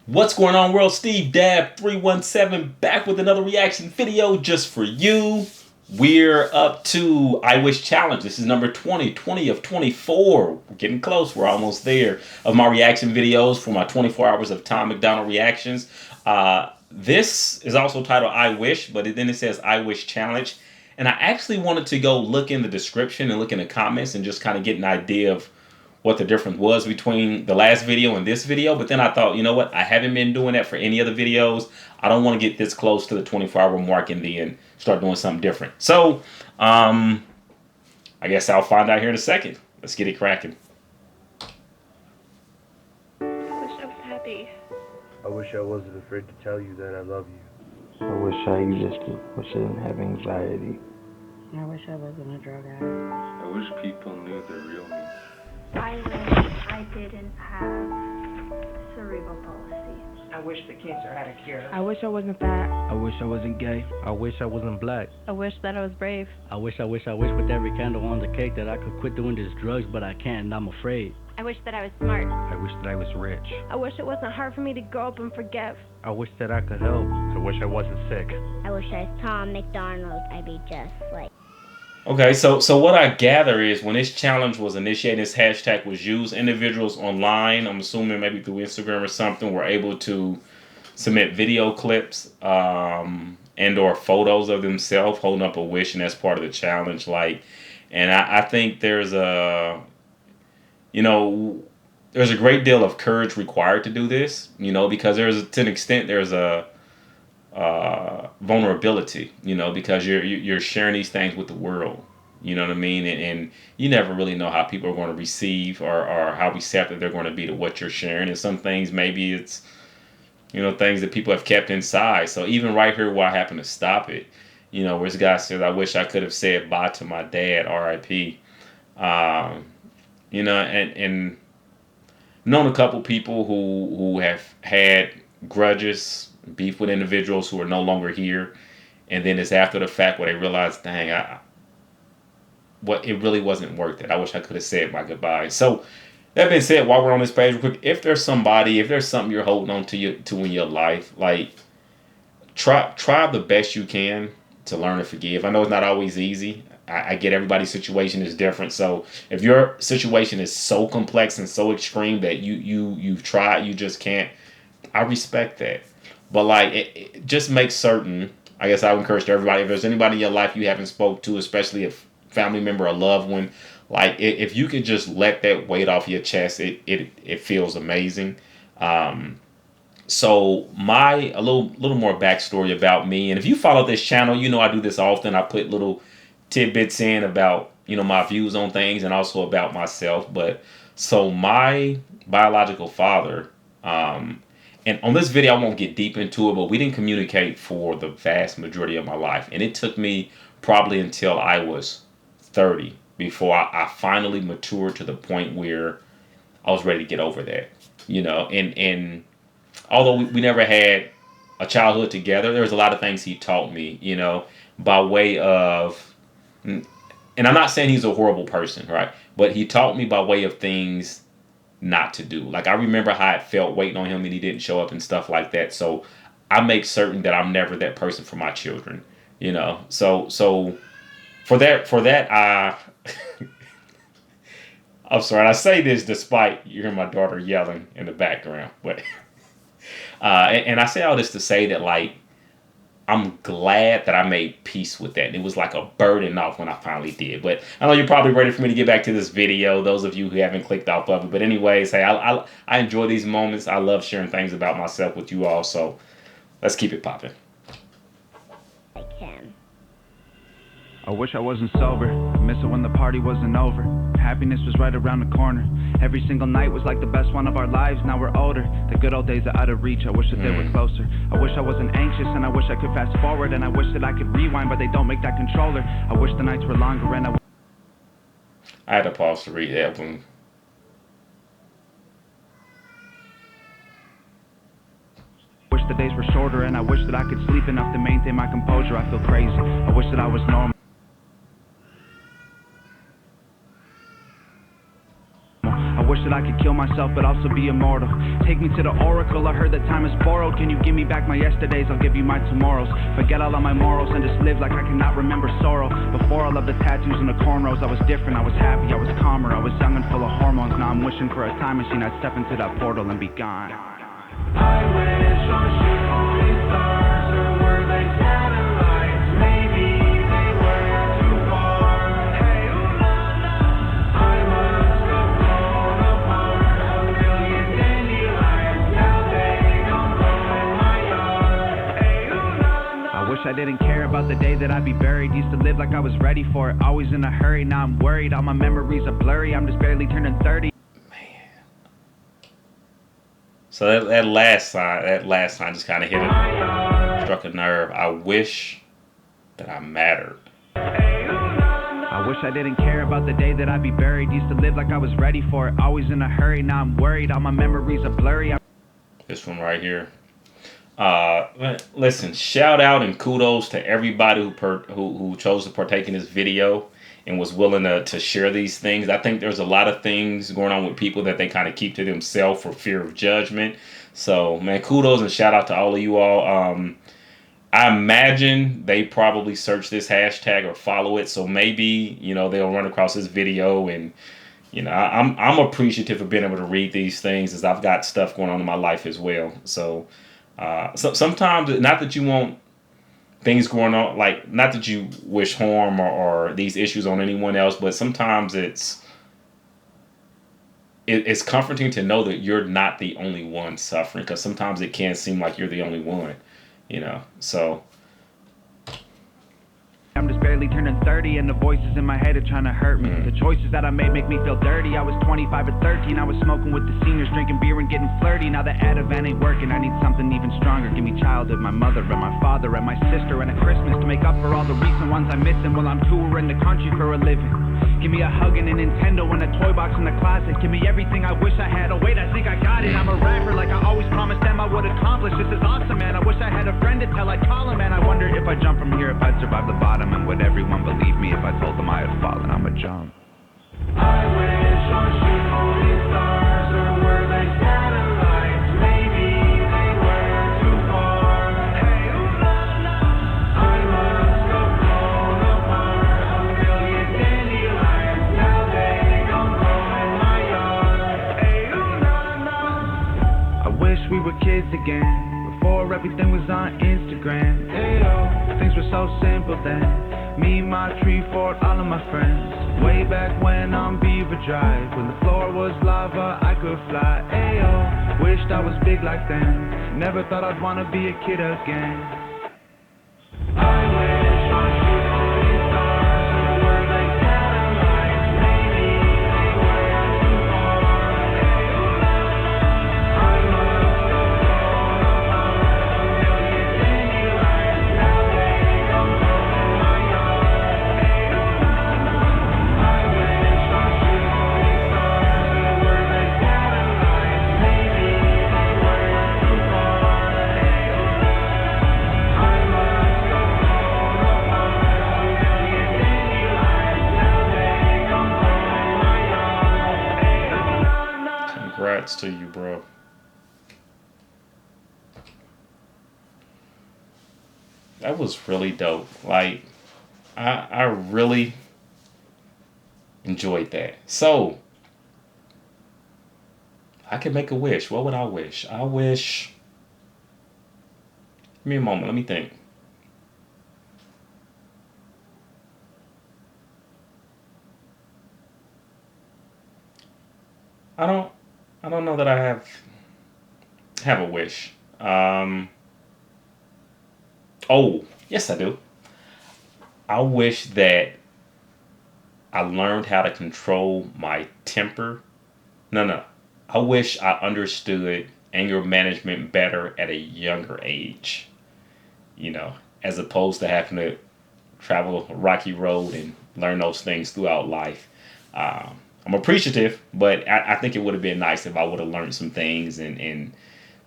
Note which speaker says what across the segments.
Speaker 1: What's going on, world? Steve Dab 317 back with another reaction video just for you. We're up to I Wish Challenge. This is number 20 of 24. We're getting close. We're almost there of my reaction videos for my 24 Hours of Tom MacDonald reactions. This is also titled I Wish, but then it says I Wish Challenge. And I actually wanted to go look in the description and look in the comments and just kind of get an idea of what the difference was between the last video and this video. But then I thought, you know what? I haven't been doing that for any other videos. I don't want to get this close to the 24-hour mark and then start doing something different. So, I guess I'll find out here in a second. Let's get it cracking.
Speaker 2: I wish I was happy.
Speaker 3: I wish I wasn't afraid to tell you that I love you.
Speaker 4: I wish I existed. Wish I didn't have anxiety.
Speaker 5: I wish I wasn't a drug addict.
Speaker 6: I wish people knew the real me.
Speaker 7: I wish I didn't have cerebral palsy.
Speaker 5: I wish the cancer had a cure.
Speaker 8: I wish I wasn't fat.
Speaker 9: I wish I wasn't gay.
Speaker 4: I wish I wasn't black.
Speaker 2: I wish that I was brave.
Speaker 9: I wish with every candle on the cake that I could quit doing these drugs, but I can't and I'm afraid.
Speaker 2: I wish that I was smart.
Speaker 4: I wish that I was rich.
Speaker 2: I wish it wasn't hard for me to grow up and forgive.
Speaker 4: I wish that I could help. I wish I wasn't sick.
Speaker 10: I wish I was Tom MacDonald. I'd be just like.
Speaker 1: Okay, so what I gather is when this challenge was initiated, this hashtag was used, individuals online, I'm assuming maybe through Instagram or something, were able to submit video clips and or photos of themselves holding up a wish, and that's part of the challenge. And I think there's a great deal of courage required to do this, because to an extent there's a vulnerability, because you're sharing these things with the world, you know what I mean, and you never really know how people are going to receive or how receptive they're going to be to what you're sharing. And some things, maybe it's things that people have kept inside. So even right here where I happen to stop it, where this guy says, I wish I could have said bye to my dad, R.I.P. And known a couple people who have had grudges, beef with individuals who are no longer here, and then it's after the fact where they realize, dang, it really wasn't worth it. I wish I could have said my goodbye. So that being said, while we're on this page real quick, if there's something you're holding on to in your life, try the best you can to learn to forgive. I know it's not always easy. I get everybody's situation is different. So if your situation is so complex and so extreme that you've tried, you just can't, I respect that. But it just make certain, I guess I would encourage everybody, if there's anybody in your life you haven't spoke to, especially a family member or loved one, if you could just let that weight off your chest, it feels amazing. So a little more backstory about me, and if you follow this channel, I do this often. I put little tidbits in about my views on things and also about myself. But so my biological father, and on this video I won't get deep into it, but we didn't communicate for the vast majority of my life, and it took me probably until I was 30 before I finally matured to the point where I was ready to get over that. And although we never had a childhood together, there was a lot of things he taught me, by way of, and I'm not saying he's a horrible person, right? But he taught me by way of things not to do. I remember how it felt waiting on him and he didn't show up and stuff like that. So I make certain that I'm never that person for my children, So for that, I'm sorry. I say this despite you hear my daughter yelling in the background, but and I say all this to say that I'm glad that I made peace with that. And it was like a burden off when I finally did. But I know you're probably ready for me to get back to this video, those of you who haven't clicked off of it. But anyways, hey, I enjoy these moments. I love sharing things about myself with you all. So let's keep it popping.
Speaker 10: I can.
Speaker 11: I wish I wasn't sober. I miss it when the party wasn't over. Happiness was right around the corner. Every single night was like the best one of our lives. Now we're older. The good old days are out of reach. I wish that they were closer. I wish I wasn't anxious, and I wish I could fast forward, and I wish that I could rewind, but they don't make that controller. I wish the nights were longer, and
Speaker 1: I had to pause to read that one.
Speaker 11: wish the days were shorter, and I wish that I could sleep enough to maintain my composure. I feel crazy. I wish that I was normal. I wish that I could kill myself but also be immortal. Take me to the oracle, I heard that time is borrowed. Can you give me back my yesterdays? I'll give you my tomorrows. Forget all of my morals and just live like I cannot remember sorrow. Before all of the tattoos and the cornrows, I was different, I was happy, I was calmer, I was young and full of hormones. Now I'm wishing for a time machine, I'd step into that portal and be gone. I wish on shooting stars, or were they satellites? Maybe they were too far. Hey, ooh la la, I must have blown apart a million dandelions. Now they don't grow in my yard. Hey, ooh la la. I wish I didn't care about the day that I'd be buried. Used to live like I was ready for it, always in a hurry. Now I'm worried, all my memories are blurry. I'm just barely turning 30.
Speaker 1: So that last line just kind of hit it, struck a nerve. I wish that I mattered.
Speaker 11: I wish I didn't care about the day that I'd be buried. Used to live like I was ready for it, always in a hurry. Now I'm worried, all my memories are blurry.
Speaker 1: This one right here. Listen, shout out and kudos to everybody who chose to partake in this video and was willing to share these things. I think there's a lot of things going on with people that they kind of keep to themselves for fear of judgment. So, man, kudos and shout out to all of you all. I imagine they probably search this hashtag or follow it. So maybe, they'll run across this video and, I'm appreciative of being able to read these things as I've got stuff going on in my life as well. So, sometimes, not that you want things going on, like, not that you wish harm or these issues on anyone else, but sometimes it's comforting to know that you're not the only one suffering, because sometimes it can seem like you're the only one, so.
Speaker 11: I'm just barely turning 30 and the voices in my head are trying to hurt me. The choices that I made make me feel dirty. I was 25 or 13, I was smoking with the seniors, drinking beer and getting flirty. Now the Ativan ain't working, I need something even stronger. Give me childhood, my mother and my father and my sister, and a Christmas to make up for all the recent ones I'm missing while I'm touring the country for a living. Give me a hug and a Nintendo and a toy box in the closet. Give me everything I wish I had. Oh wait, I think I got it. I'm a rapper like I always promised them I would accomplish. This is awesome, man. I wish I had a friend to tell. I'd call him, man. I wonder if I jump from here, if I'd survive the bottom. And would everyone believe me if I told them I had fallen? I'ma jump. I wish on shooting stars, or were they satellites? Maybe they were too far. Hey, ooh la la, I must have blown apart a million dandelions. Now they don't grow in my yard. Hey, ooh la la. I wish we were kids again, before everything was on Instagram. Ayo, things were so simple then. Me, my tree fort, all of my friends. Way back when on Beaver Drive, when the floor was lava, I could fly. Ayo, wished I was big like them. Never thought I'd wanna be a kid again. I wish on shooting stars, or were they satellites? Maybe they were too far. Hey, ooh la la, I must have blown apart a million dandelions. Now they don't grow in my yard. Hey, ooh la la, I wish on shooting stars, or were they satellites? Maybe they were too far. Hey, ooh la la, I must have blown apart a million dandelions. Now they don't grow in my yard. Hey, ooh la la.
Speaker 1: Congrats to you, bro. That was really dope. Like, I really enjoyed that. So, I could make a wish. What would I wish? I wish. Give me a moment. Let me think. I don't know that I have a wish. Oh, yes, I do. I wish that I learned how to control my temper. No. I wish I understood anger management better at a younger age. As opposed to having to travel a rocky road and learn those things throughout life. I'm appreciative, but I think it would have been nice if I would have learned some things and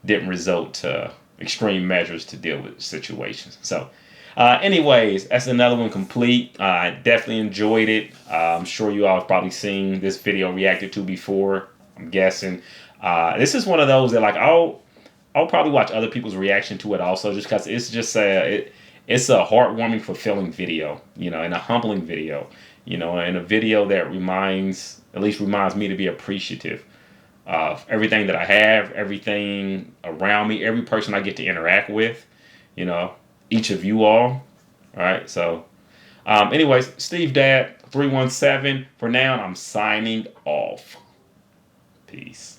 Speaker 1: didn't resort to extreme measures to deal with situations. So, anyways, that's another one complete. I definitely enjoyed it. I'm sure you all have probably seen this video reacted to before. I'm guessing. This is one of those that like I'll probably watch other people's reaction to it also, just because it's just it's a heartwarming, fulfilling video, and a humbling video, and a video that reminds me to be appreciative of everything that I have, everything around me, every person I get to interact with, each of you all. All right, so anyways, Steve Dad 317 for now, and I'm signing off. Peace.